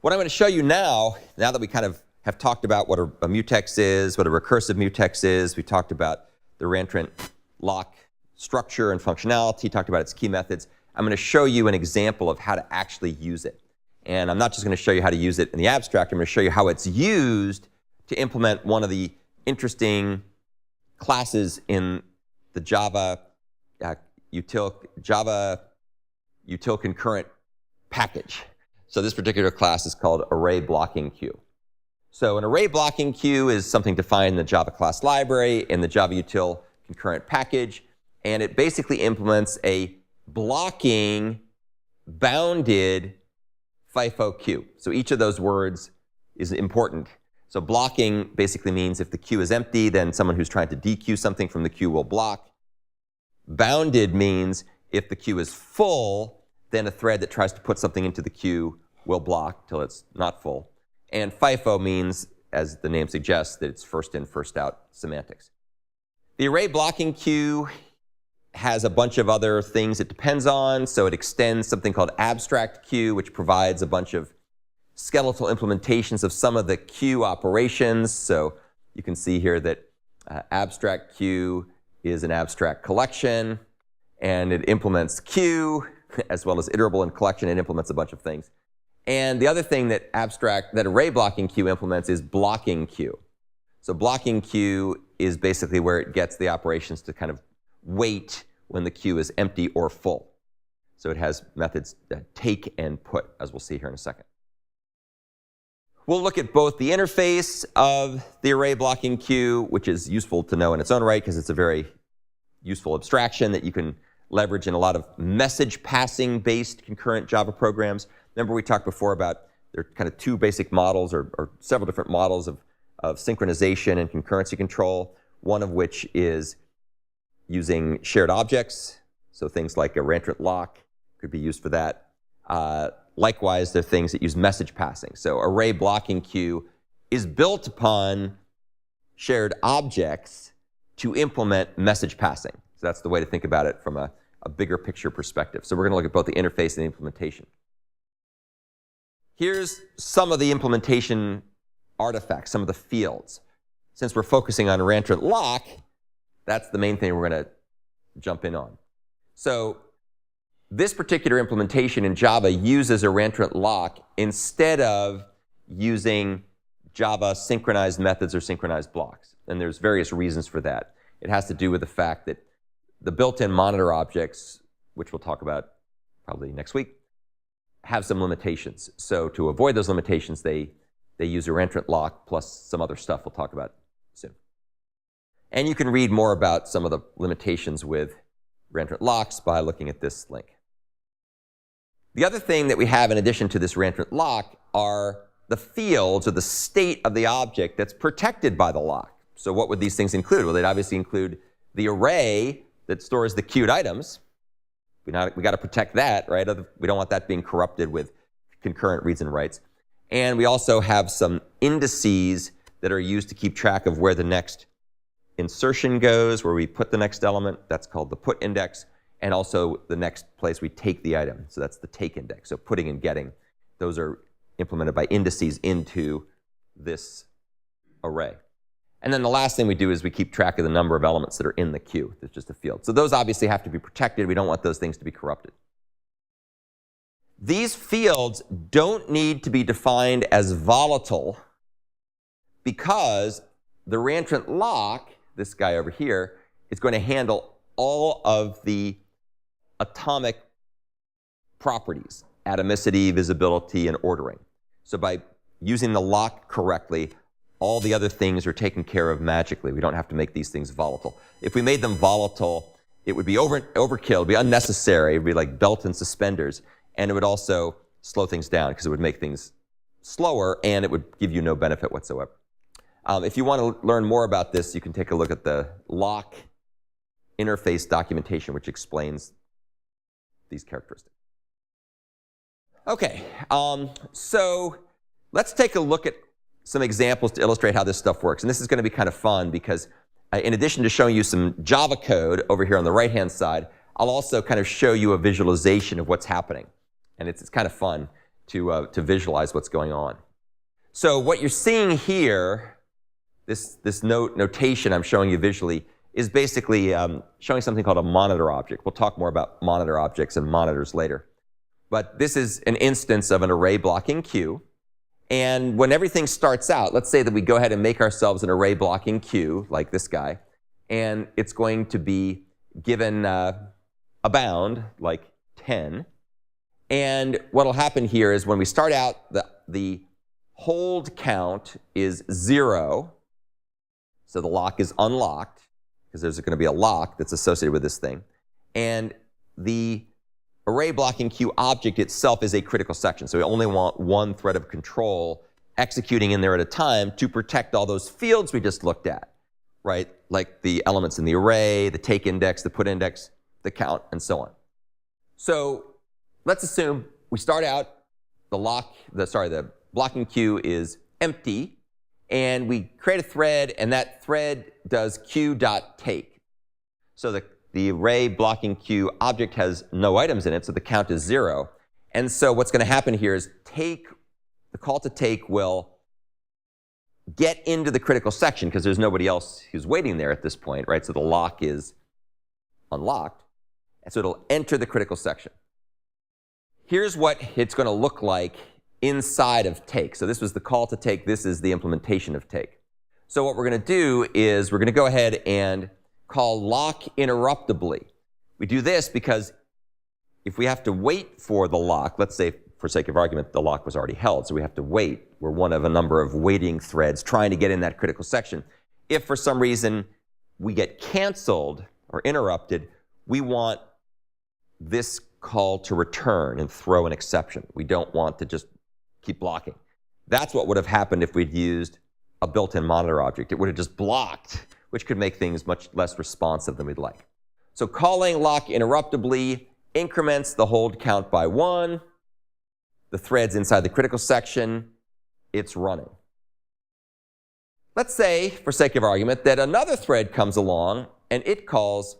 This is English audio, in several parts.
What I'm going to show you now that we kind of have talked about what a mutex is, what a recursive mutex is, we talked about the ReentrantLock structure and functionality, talked about its key methods, I'm going to show you an example of how to actually use it. And I'm not just going to show you how to use it in the abstract, I'm going to show you how it's used to implement one of the interesting classes in the Java util concurrent package. So this particular class is called ArrayBlockingQueue. So an ArrayBlockingQueue is something defined in the Java class library in the Java util concurrent package, and it basically implements a blocking bounded FIFO queue. So each of those words is important. So blocking basically means if the queue is empty, then someone who's trying to dequeue something from the queue will block. Bounded means if the queue is full, then a thread that tries to put something into the queue will block till it's not full. And FIFO means, as the name suggests, that it's first in, first out semantics. The ArrayBlockingQueue has a bunch of other things it depends on. So it extends something called AbstractQueue, which provides a bunch of skeletal implementations of some of the queue operations. So you can see here that AbstractQueue is an abstract collection, and it implements queue, as well as iterable and collection. It implements a bunch of things. And the other thing that ArrayBlockingQueue implements is blockingQueue. So blockingQueue is basically where it gets the operations to kind of wait when the queue is empty or full. So it has methods that take and put, as we'll see here in a second. We'll look at both the interface of the ArrayBlockingQueue, which is useful to know in its own right because it's a very useful abstraction that you can leverage in a lot of message passing based concurrent Java programs. Remember we talked before about there are kind of two basic models or several different models of synchronization and concurrency control, one of which is using shared objects. So things like a ReentrantLock could be used for that. Likewise, there are things that use message passing. So ArrayBlockingQueue is built upon shared objects to implement message passing. So that's the way to think about it from a bigger picture perspective. So we're going to look at both the interface and the implementation. Here's some of the implementation artifacts, some of the fields. Since we're focusing on ReentrantLock, that's the main thing we're going to jump in on. So this particular implementation in Java uses a ReentrantLock instead of using Java synchronized methods or synchronized blocks. And there's various reasons for that. It has to do with the fact that the built-in monitor objects, which we'll talk about probably next week, have some limitations. So to avoid those limitations, they use a ReentrantLock plus some other stuff we'll talk about soon. And you can read more about some of the limitations with ReentrantLocks by looking at this link. The other thing that we have in addition to this ReentrantLock are the fields or the state of the object that's protected by the lock. So what would these things include? Well, they'd obviously include the array that stores the queued items. We got to protect that, right? We don't want that being corrupted with concurrent reads and writes. And we also have some indices that are used to keep track of where the next insertion goes, where we put the next element. That's called the put index. And also the next place we take the item. So that's the take index. So putting and getting, those are implemented by indices into this array. And then the last thing we do is we keep track of the number of elements that are in the queue. It's just a field. So those obviously have to be protected. We don't want those things to be corrupted. These fields don't need to be defined as volatile because the ReentrantLock, this guy over here, is going to handle all of the atomic properties, atomicity, visibility, and ordering. So by using the lock correctly, all the other things are taken care of magically. We don't have to make these things volatile. If we made them volatile, it would be overkill, it would be unnecessary, it would be like belt and suspenders, and it would also slow things down because it would make things slower and it would give you no benefit whatsoever. If you want to learn more about this, you can take a look at the lock interface documentation, which explains these characteristics. Okay, so let's take a look at some examples to illustrate how this stuff works. And this is going to be kind of fun because in addition to showing you some Java code over here on the right-hand side, I'll also kind of show you a visualization of what's happening. And it's kind of fun to visualize what's going on. So what you're seeing here, this notation I'm showing you visually, is basically showing something called a monitor object. We'll talk more about monitor objects and monitors later. But this is an instance of an array blocking queue. And when everything starts out, let's say that we go ahead and make ourselves an array blocking queue, like this guy, and it's going to be given a bound, like 10. And what will happen here is when we start out, the hold count is 0. So the lock is unlocked, because there's going to be a lock that's associated with this thing. And the array blocking queue object itself is a critical section. So we only want one thread of control executing in there at a time to protect all those fields we just looked at, right? Like the elements in the array, the take index, the put index, the count, and so on. So let's assume we start out, the blocking queue is empty, and we create a thread, and that thread does queue.take. So the array blocking queue object has no items in it, so the count is 0. And so what's going to happen here is the call to take will get into the critical section, because there's nobody else who's waiting there at this point, right? So the lock is unlocked, and so it'll enter the critical section. Here's what it's going to look like inside of take. So this was the call to take. This is the implementation of take. So what we're going to do is we're going to go ahead and call lock interruptibly. We do this because if we have to wait for the lock, let's say for sake of argument the lock was already held, so we have to wait. We're one of a number of waiting threads trying to get in that critical section. If for some reason we get canceled or interrupted, we want this call to return and throw an exception. We don't want to just keep blocking. That's what would have happened if we'd used a built-in monitor object. It would have just blocked, which could make things much less responsive than we'd like. So calling lock interruptibly increments the hold count by 1. The thread's inside the critical section. It's running. Let's say, for sake of argument, that another thread comes along and it calls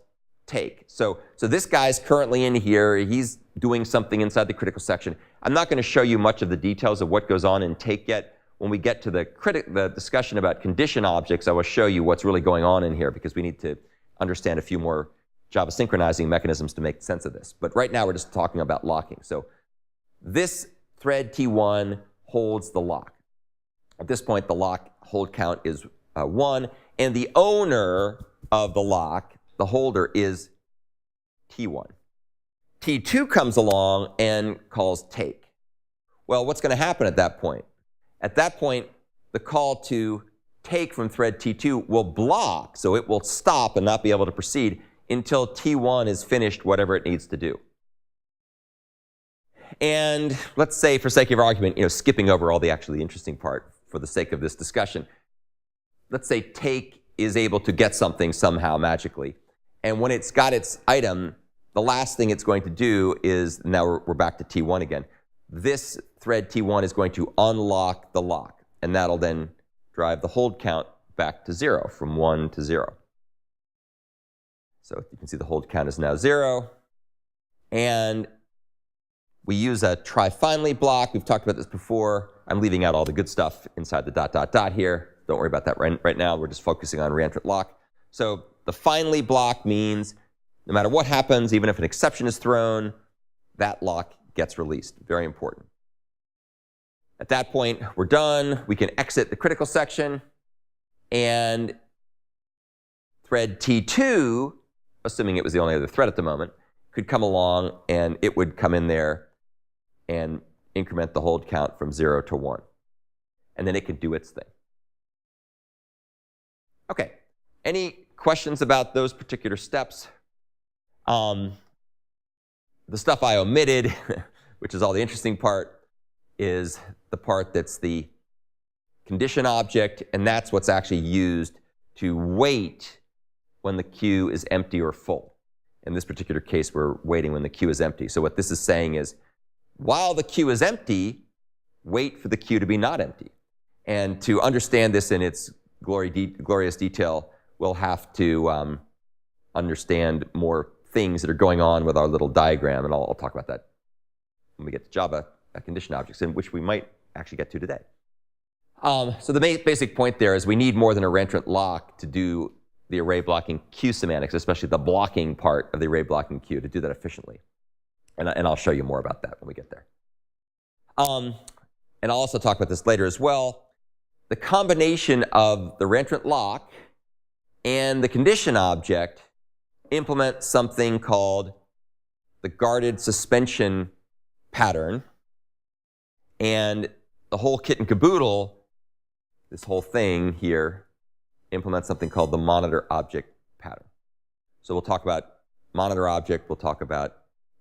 take. So this guy's currently in here. He's doing something inside the critical section. I'm not going to show you much of the details of what goes on in take yet. When we get to the discussion about condition objects, I will show you what's really going on in here, because we need to understand a few more Java synchronizing mechanisms to make sense of this. But right now we're just talking about locking. So this thread T1 holds the lock. At this point, the lock hold count is 1, and the owner of the lock, the holder, is T1. T2 comes along and calls take. Well, what's going to happen at that point? At that point, the call to take from thread T2 will block, so it will stop and not be able to proceed until T1 is finished whatever it needs to do. And let's say, for sake of argument, skipping over all the actually interesting part for the sake of this discussion, let's say take is able to get something somehow magically. And when it's got its item, the last thing it's going to do is, now we're back to T1 again. This thread T1 is going to unlock the lock, and that'll then drive the hold count back to 0, from 1 to 0. So you can see the hold count is now 0. And we use a try finally block. We've talked about this before. I'm leaving out all the good stuff inside the ... here. Don't worry about that right now. We're just focusing on ReentrantLock. So the finally block means no matter what happens, even if an exception is thrown, that lock gets released. Very important. At that point, we're done. We can exit the critical section. And thread T2, assuming it was the only other thread at the moment, could come along, and it would come in there and increment the hold count from 0 to 1. And then it could do its thing. OK. Any questions about those particular steps? The stuff I omitted, which is all the interesting part, is the part that's the condition object, and that's what's actually used to wait when the queue is empty or full. In this particular case, we're waiting when the queue is empty. So what this is saying is, while the queue is empty, wait for the queue to be not empty. And to understand this in its glorious detail, we'll have to understand more things that are going on with our little diagram, and I'll talk about that when we get to Java condition objects, in which we might actually get to today. So the basic point there is we need more than a ReentrantLock to do the array blocking queue semantics, especially the blocking part of the array blocking queue, to do that efficiently. And I'll show you more about that when we get there. And I'll also talk about this later as well. The combination of the ReentrantLock and the condition object implement something called the guarded suspension pattern. And the whole kit and caboodle, this whole thing here, implements something called the monitor object pattern. So we'll talk about monitor object, we'll talk about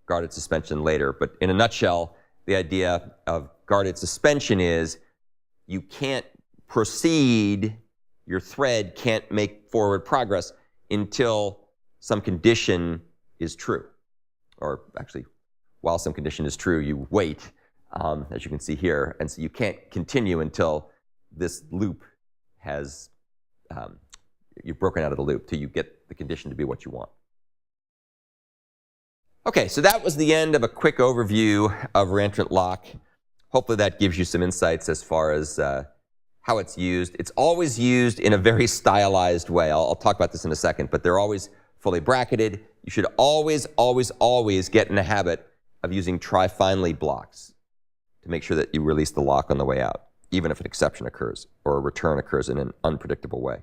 guarded suspension later, but in a nutshell, the idea of guarded suspension is you can't proceed, your thread can't make forward progress until some condition is true. Or actually, while some condition is true, you wait, as you can see here, and so you can't continue until this loop has, you've broken out of the loop till you get the condition to be what you want. Okay, so that was the end of a quick overview of ReentrantLock. Hopefully that gives you some insights as far as how it's used. It's always used in a very stylized way. I'll talk about this in a second, but they're always fully bracketed. You should always, always, always get in the habit of using try finally blocks to make sure that you release the lock on the way out, even if an exception occurs or a return occurs in an unpredictable way.